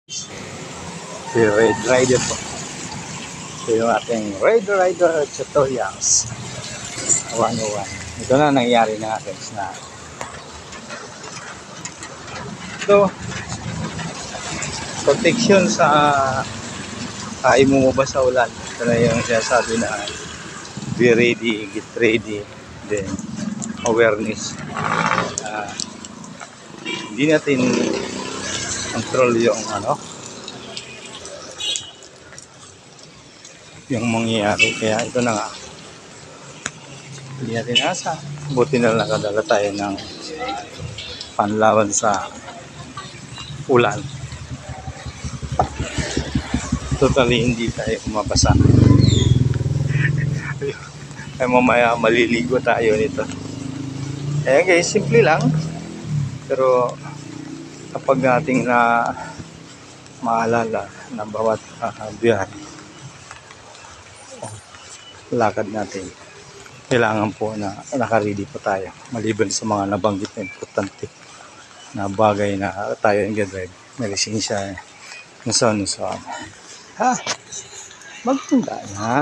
Si Red Rider po. So yung ating Red Rider tutorials 101. Ito na nangyari na guys na ito protection sa mo ba sa ulan. Ito na yung sinasabi na be ready, get ready, then awareness. Hindi natin control yung yung mangyayari, kaya ito na nga hindi natin asa. Buti na lang nakadala tayo ng panlaban sa ulan. Totally hindi tayo mabasa. Ay mamaya maliligo tayo nito. Ayan guys, simple lang, pero kapag ating na maalala na bawat biyahe, lakad natin, kailangan po na nakaready po tayo maliban sa mga nabanggit na importante na bagay na tayo nag-drive, may lisensya, nason. Ha? Magtunda na.